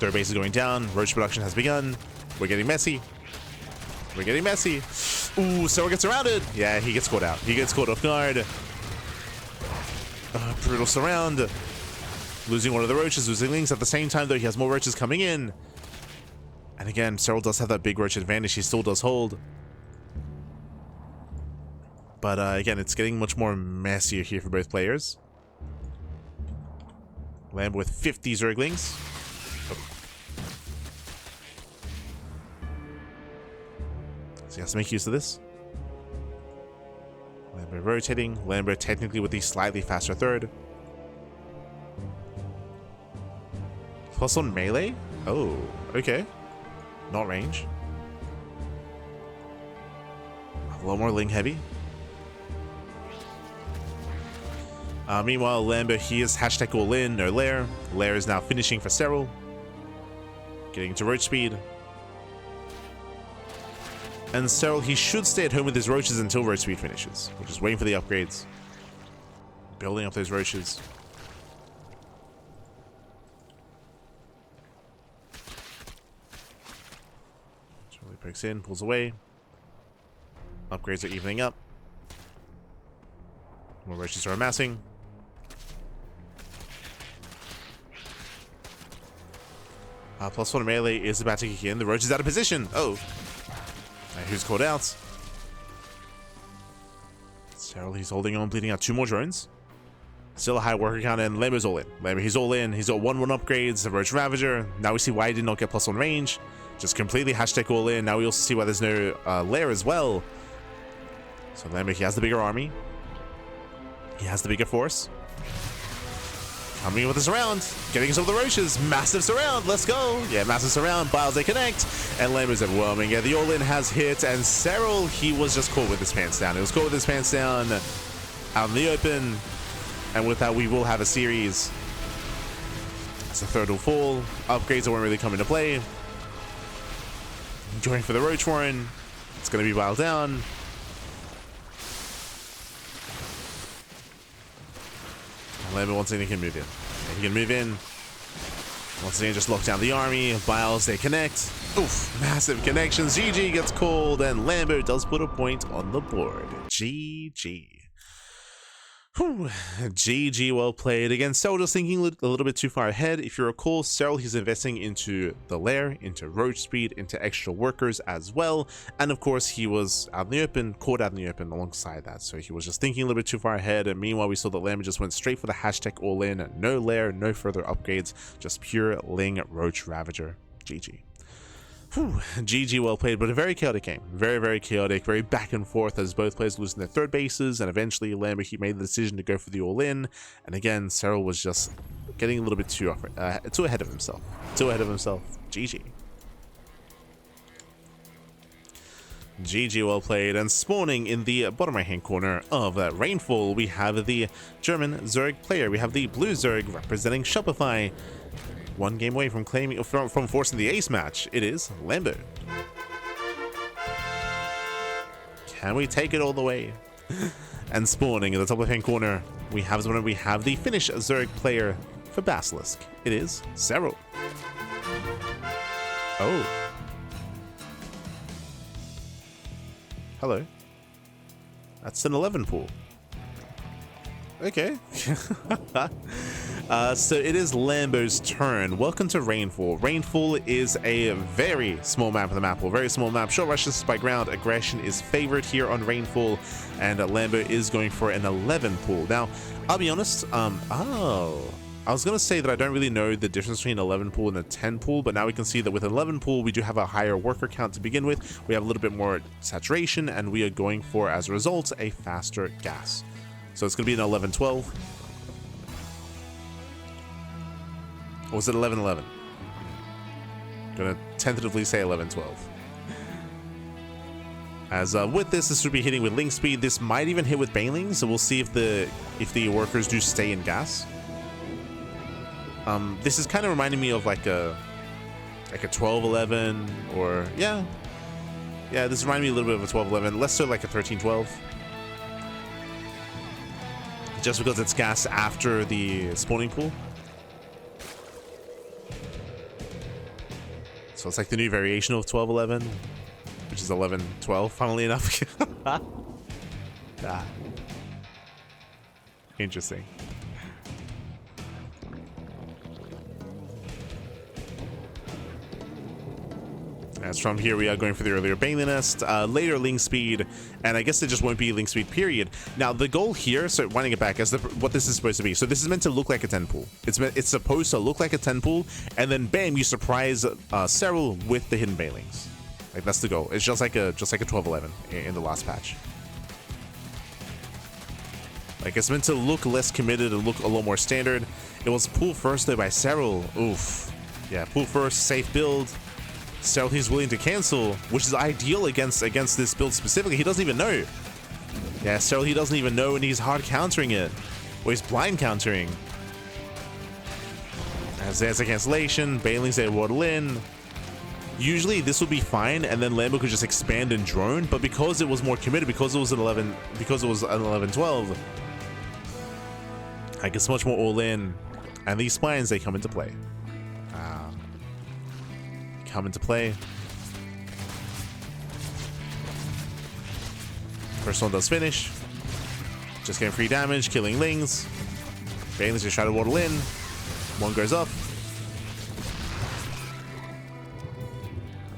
3rd base is going down. Roach production has begun. We're getting messy. We're getting messy. Ooh, Serral gets surrounded. Yeah, he gets caught out. He gets caught off guard. Brutal surround. Losing one of the roaches, losing Lynx. At the same time, though, he has more roaches coming in. And again, Serral does have that big roach advantage. He still does hold. But again, it's getting much more messier here for both players. Lambo with 50 Zerglings. So he has to make use of this. Lambo rotating. Lambo technically with the slightly faster third. Plus on melee? Oh, okay. Not range. A lot more Ling heavy. Meanwhile, Lambo, he is hashtag all in, no lair. Lair is now finishing for Serral. Getting to roach speed. And Serral, he should stay at home with his roaches until roach speed finishes. We're just waiting for the upgrades. Building up those roaches. Charlie pokes in, pulls away. Upgrades are evening up. More roaches are amassing. Plus one melee is about to kick in. The roach is out of position. Oh. Who's called out? Serral, he's holding on, bleeding out 2 more drones. Still a high worker count, and Lambo's all in. Lambo, he's all in. He's got 1-1 upgrades, the Roach Ravager. Now we see why he did not get plus 1 range. Just completely hashtag all in. Now we also see why there's no lair as well. So Lambo, he has the bigger army. He has the bigger force. Coming in with a surround, getting some of the roaches. Massive surround, let's go. Yeah, massive surround. Biles, they connect, and Lambo's overwhelming. Yeah, the all-in has hit, and Serral, he was just caught with his pants down. He was caught with his pants down out in the open, and with that, we will have a series. As the third will fall. Upgrades won't really come into play. Going for the roach warren. It's going to be Bile down. Lambo, once again, he can move in. He can move in. Once again, just lock down the army. Biles, they connect. Oof, massive connections. GG gets called, and Lambo does put a point on the board. GG. Whew. GG, well played. Again, Serral just thinking a little bit too far ahead. If you recall, Serral, he's investing into the lair, into roach speed, into extra workers as well. And of course, he was out in the open, caught out in the open alongside that. So he was just thinking a little bit too far ahead. And meanwhile, we saw that Lambo just went straight for the hashtag all in. No lair, no further upgrades, just pure Ling Roach Ravager. GG. Whew. GG, well played, but a very chaotic game. Very, very chaotic, very back and forth as both players losing their third bases, and eventually Lambo, he made the decision to go for the all-in, and again, Serral was just getting a little bit too ahead of himself. GG. GG, well played, and spawning in the bottom right hand corner of Rainfall, we have the German Zerg player. We have the blue Zerg representing Shopify. One game away from claiming from forcing the ace match. It is Lambo. Can we take it all the way? And spawning in the top left hand corner, we have the Finnish Zerg player for Basilisk. It is Serral. Oh. Hello. That's an 11 pool. Okay. So it is Lambo's turn. Welcome to Rainfall. Rainfall is a very small map of the map, or very small map. Short rushes by ground. Aggression is favored here on Rainfall, and Lambo is going for an 11 pool. Now, I'll be honest, I was going to say that I don't really know the difference between 11 pool and a 10 pool, but now we can see that with 11 pool, we do have a higher worker count to begin with. We have a little bit more saturation, and we are going for, as a result, a faster gas. So it's going to be an 11-12. Or was it 11-11? Gonna tentatively say 11-12. As with this would be hitting with link speed. This might even hit with Baneling, so we'll see if the workers do stay in gas. This is kind of reminding me of like a 12-11, or yeah, this reminded me a little bit of a 12-11, less so like a 13-12. Just because it's gas after the spawning pool. So it's like the new variation of 12-11, which is 11-12, funnily enough. Interesting. As from here, we are going for the earlier Bailey Nest, later Link Speed, and I guess it just won't be Link Speed, period. Now, the goal here, so winding it back, as what this is supposed to be. So this is meant to look like a 10 pool. It's supposed to look like a 10 pool, and then bam, you surprise Serral with the hidden Bailings. Like, that's the goal. It's just like a 12-11 in the last patch. Like, it's meant to look less committed and look a lot more standard. It was pool first though by Serral. Oof. Yeah, pool first, safe build. Serral, he's willing to cancel, which is ideal against this build specifically. He doesn't even know. Yeah, Serral, he doesn't even know, and he's hard countering it. Or he's blind countering. As there's a cancellation, Bailings they waddle in. Usually this would be fine, and then Lambo could just expand and drone, but because it was more committed, because it was an 11-12, I guess much more all in, and these spines, they come into play. First one does finish. Just getting free damage, killing Lings. Bailings just try to waddle in. One goes up.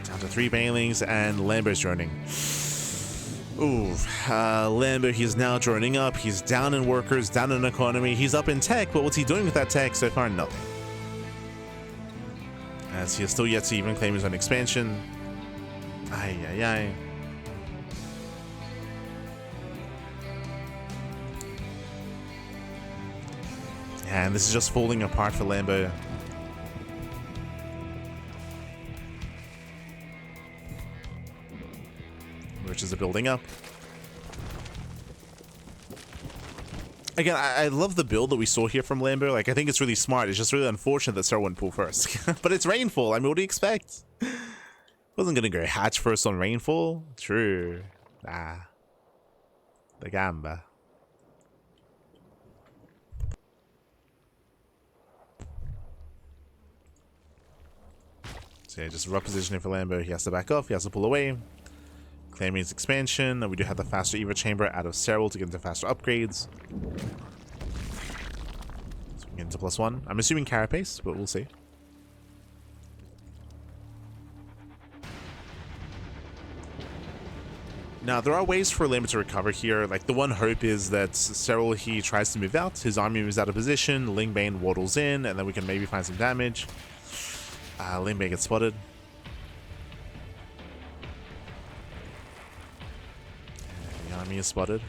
Down to 3 Bailings, and Lambo's droning. Ooh, Lambo, he's now droning up. He's down in workers, down in economy. He's up in tech, but what's he doing with that tech so far? Nothing. As he has still yet to even claim his own expansion. Ay, ay, ay. And this is just falling apart for Lambo. Riches are building up. Again, I love the build that we saw here from Lambo. Like, I think it's really smart. It's just really unfortunate that Serral went pool first. But it's Rainfall. I mean, what do you expect? Wasn't gonna go hatch first on Rainfall. True. Ah. The Gamba. So yeah, just rough positioning for Lambo. He has to back off. He has to pull away. Claiming his expansion. And we do have the faster Eva chamber out of Serral to get into faster upgrades. So we get into +1. I'm assuming Carapace, but we'll see. Now, there are ways for Lambo to recover here. Like, the one hope is that Serral, he tries to move out. His army moves out of position. Lingbane waddles in, and then we can maybe find some damage. Lingbane gets spotted. And the army is spotted.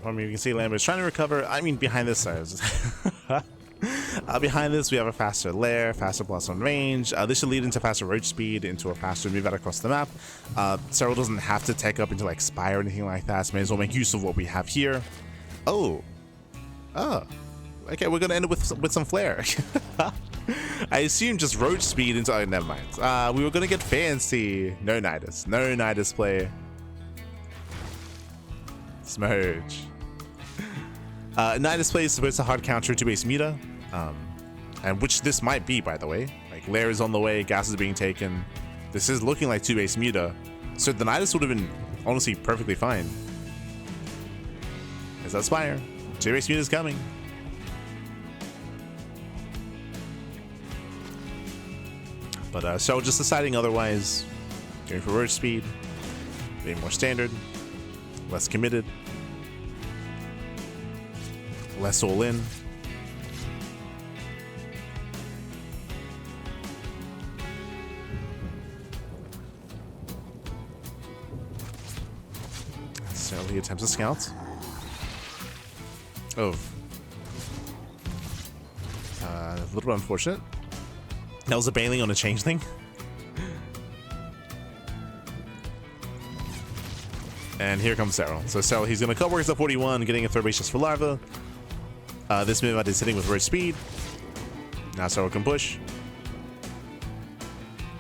I mean, you can see Lambo is trying to recover. I mean, behind this, behind this, we have a faster lair, faster +1 range. This should lead into faster roach speed, into a faster move out across the map. Serral doesn't have to tech up into like Spire or anything like that, so may as well make use of what we have here. Oh. Okay, we're gonna end it with some flare. I assume just roach speed into. Oh, never mind. We were gonna get fancy. No Nidus play. Smurge. Nidus play is supposed to hard counter 2-base Meta, and which this might be, by the way. Like, Lair is on the way, gas is being taken. This is looking like 2-base Meta, so the Nidus would have been honestly perfectly fine. Is that Spire? 2-base Meta is coming. But Serral just deciding otherwise, going for roach speed, being more standard, less committed. Less all in. So he attempts a scout. Oh. A little bit unfortunate. That was a bailing on a changeling. And here comes Serral. So Serral, he's going to cut works up 41, getting a third base just for Larva. This mid is hitting with roach speed. Now Serral can push.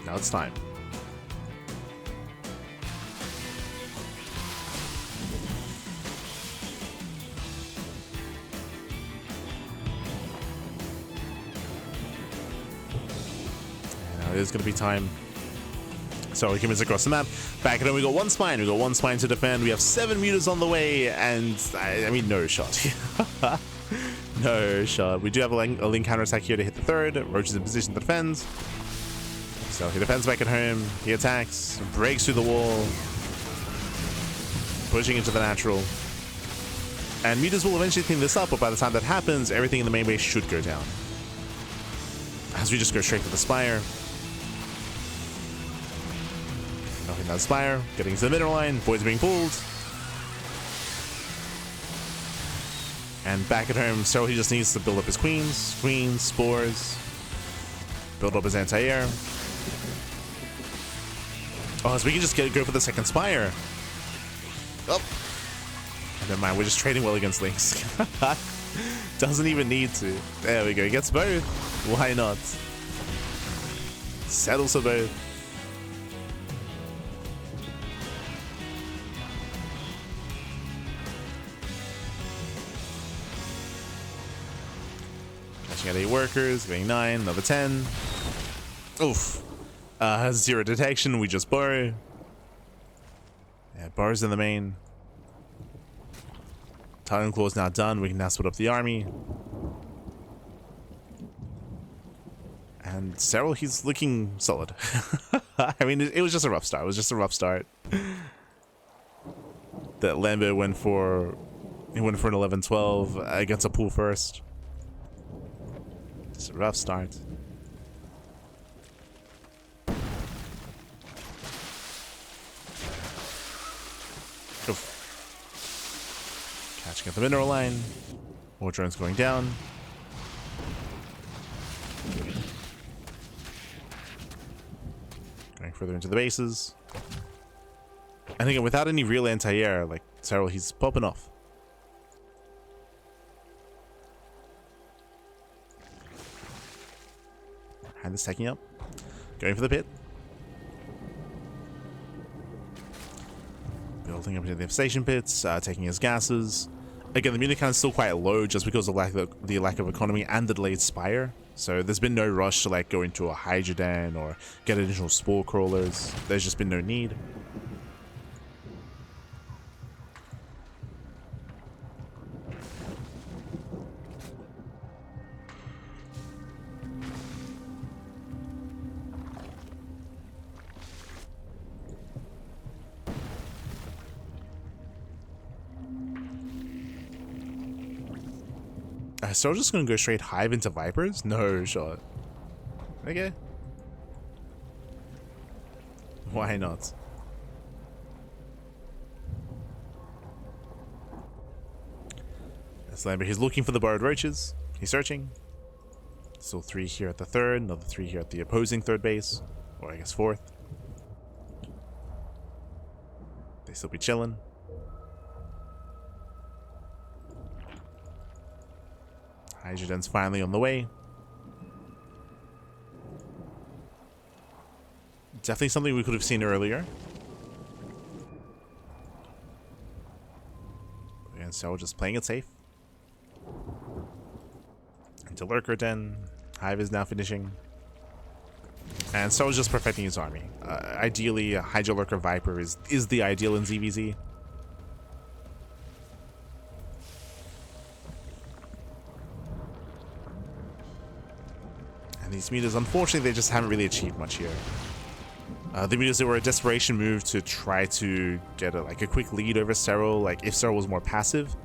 Now it's time. It is going to be time. So he commits across the map. Back at home, we got one spine. We got one spine to defend. We have 7 mutas on the way, and I mean, no shot. No shot. We do have a link counterattack here to hit the third. Roach is in position to defend. So he defends back at home. He attacks, breaks through the wall, pushing into the natural. And mutas will eventually clean this up, but by the time that happens, everything in the main base should go down. As we just go straight to the Spire. Knocking that Spire, getting to the middle line, Void's being pulled. And back at home, so he just needs to build up his queens, spores, build up his anti-air. Oh, so we can just go for the second Spire. Oh. Never mind, we're just trading well against Lynx. Doesn't even need to. There we go, he gets both. Why not? Settles for both. Catching at 8 workers, getting 9, another 10. Oof. 0 detection, we just borrow. Yeah, bars in the main. Titan Claw is now done, we can now split up the army. And Serral, he's looking solid. I mean, it was just a rough start. It was just a rough start. That Lambo went for an 11-12 against a pool first. Just a rough start. Oof. Catching at the mineral line. More drones going down. Going further into the bases. And again, without any real anti-air, like Serral, he's popping off. Hand is taking up. Going for the pit. Building up into the infestation pits, taking his gases. Again, the mutant count is still quite low just because of the lack of economy and the delayed Spire. So there's been no rush to like go into a Hydrodan or get additional spore crawlers. There's just been no need. So I'm just gonna go straight Hive into Vipers? No shot. Okay. Why not? That's Lambo. He's looking for the borrowed roaches. He's searching. Still 3 here at the third, another 3 here at the opposing third base. Or I guess fourth. They still be chilling. Hydrogen's finally on the way. Definitely something we could have seen earlier. And so just playing it safe. Into Lurker Den. Hive is now finishing. And so just perfecting his army. Ideally, a Hydro Lurker Viper is the ideal in ZvZ. And these mutas, unfortunately, they just haven't really achieved much here. The mutas, they were a desperation move to try to get a quick lead over Serral, like if Serral was more passive.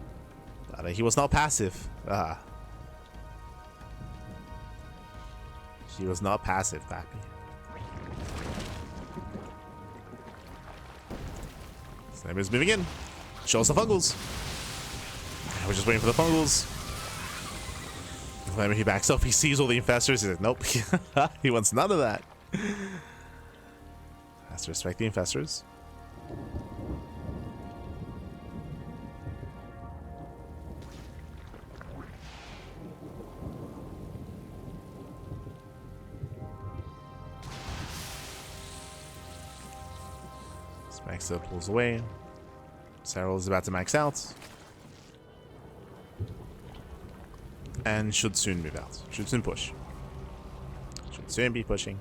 But he was not passive. He was not passive, Pappy. So Lambo's moving in. Show us the fungals. We're just waiting for the fungals. Whenever he backs up, he sees all the infestors. He's like, nope. He wants none of that. Has to respect the infestors. Max out, pulls away. Serral is about to max out. And should soon move out. Should soon push. Should soon be pushing.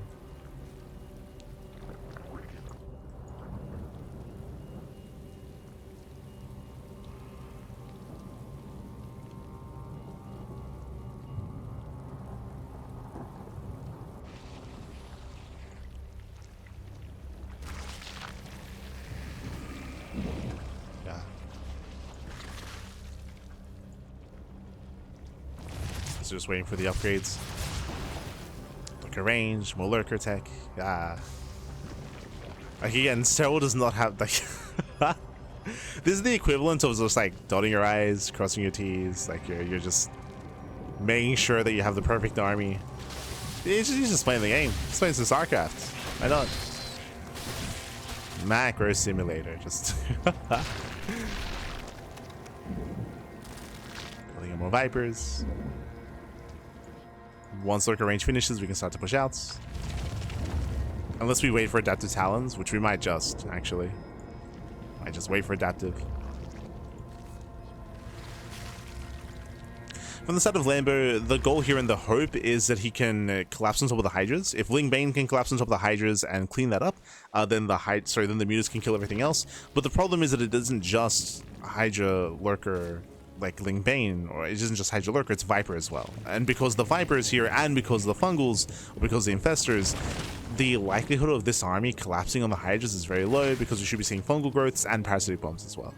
Just waiting for the upgrades. Lurker range, more lurker tech. Like again, Serral does not have like this is the equivalent of just like dotting your I's, crossing your T's, like you're just making sure that you have the perfect army. He's just playing the game. He's playing some StarCraft. Why not? Macro simulator, just building more Vipers. Once lurker range finishes, we can start to push out. Unless we wait for adaptive talons, which we might just, actually. Might just wait for adaptive. From the side of Lambo, the goal here and the hope is that he can collapse on top of the Hydras. If Lingbane can collapse on top of the Hydras and clean that up, then the mutas can kill everything else. But the problem is that it isn't just Hydra lurker like Lingbane, or it isn't just Hydra lurker, it's Viper as well. And because the Viper is here, and because the fungals, or because the infestors, the likelihood of this army collapsing on the Hydras is very low, because we should be seeing fungal growths and parasitic bombs as well.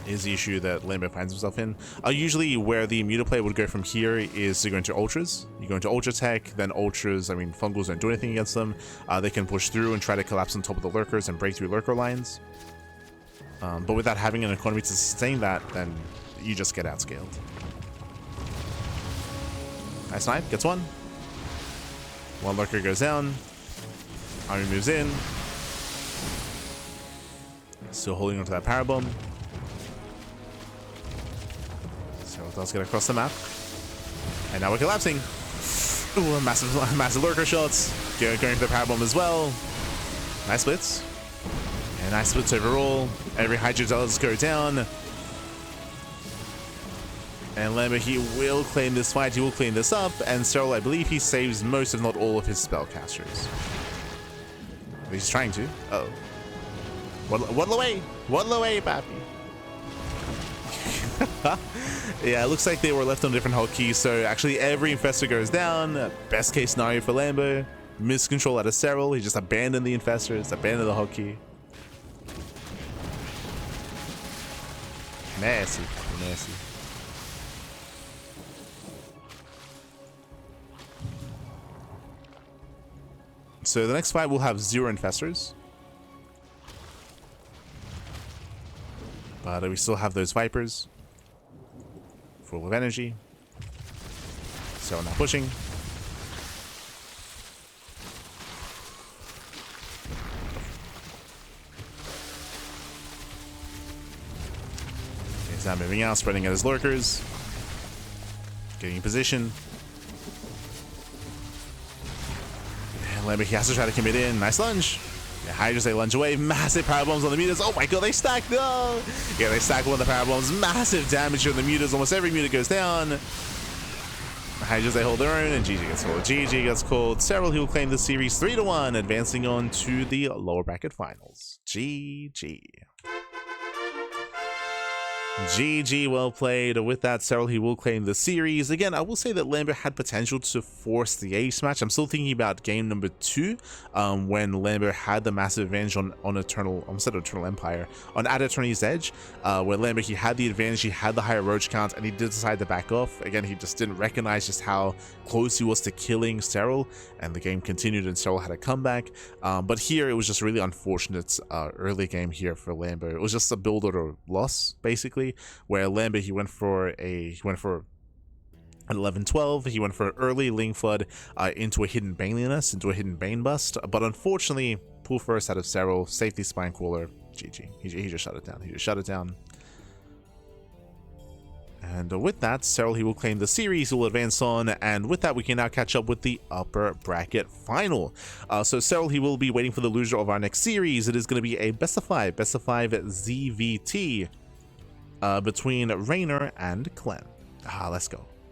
Is the issue that Lambo finds himself in. Usually where the muta play would go from here is to go into ultras. You go into ultra tech, then ultras, I mean fungals don't do anything against them. They can push through and try to collapse on top of the lurkers and break through lurker lines. But without having an economy to sustain that, then you just get outscaled. Nice snipe, gets one. One lurker goes down. Army moves in. Still holding onto that power bomb. So it does get across the map. And now we're collapsing. Ooh, massive lurker shots. Going for the power bomb as well. Nice splits. And nice splits overall. Every Hydra does go down. And Lambo, he will claim this fight. He will clean this up. And Serral, I believe he saves most, if not all, of his spellcasters. He's trying to. Uh oh. Waddle away! Waddle away, papi! Yeah, it looks like they were left on different hotkeys. So actually, every infestor goes down. Best case scenario for Lambo. Miscontrol out of Serral. He just abandoned the infestors, abandoned the hotkey. Messy, messy. So the next fight will have 0 infestors. But we still have those Vipers. Full of energy. So now pushing. He's now moving out, spreading out his lurkers. Getting in position. And Lambo, he has to try to commit in. Nice lunge. Yeah, Hydras, they lunge away. Massive power bombs on the mutas. Oh my god, they stack. No! Yeah, they stack one of the power bombs. Massive damage on the mutas. Almost every muta goes down. Hydras, they hold their own, and GG gets called. GG gets called. Serral, he will claim the series 3-1, advancing on to the lower bracket finals. GG. GG, well played. With that, Serral, he will claim the series. Again, I will say that Lambo had potential to force the ace match. I'm still thinking about game number 2, when Lambo had the massive advantage on Eternal, I almost said Eternal Empire, at Attorney's Edge, where Lambo, he had the advantage, he had the higher roach count, and he did decide to back off. Again, he just didn't recognize just how close he was to killing Serral, and the game continued and Serral had a comeback. But here, it was just really unfortunate early game here for Lambo. It was just a build order loss, basically, where Lambo, he went for an 11-12, he went for an early Ling Flood into a hidden Baneliness, into a hidden Bane Bust, but unfortunately, pull first out of Serral, safety Spine Crawler, GG. He just shut it down. He just shut it down. And with that, Serral, he will claim the series, he will advance on, and with that, we can now catch up with the upper bracket final. So Serral, he will be waiting for the loser of our next series. It is going to be a best of 5 ZvT between Rainer and Clem. Let's go.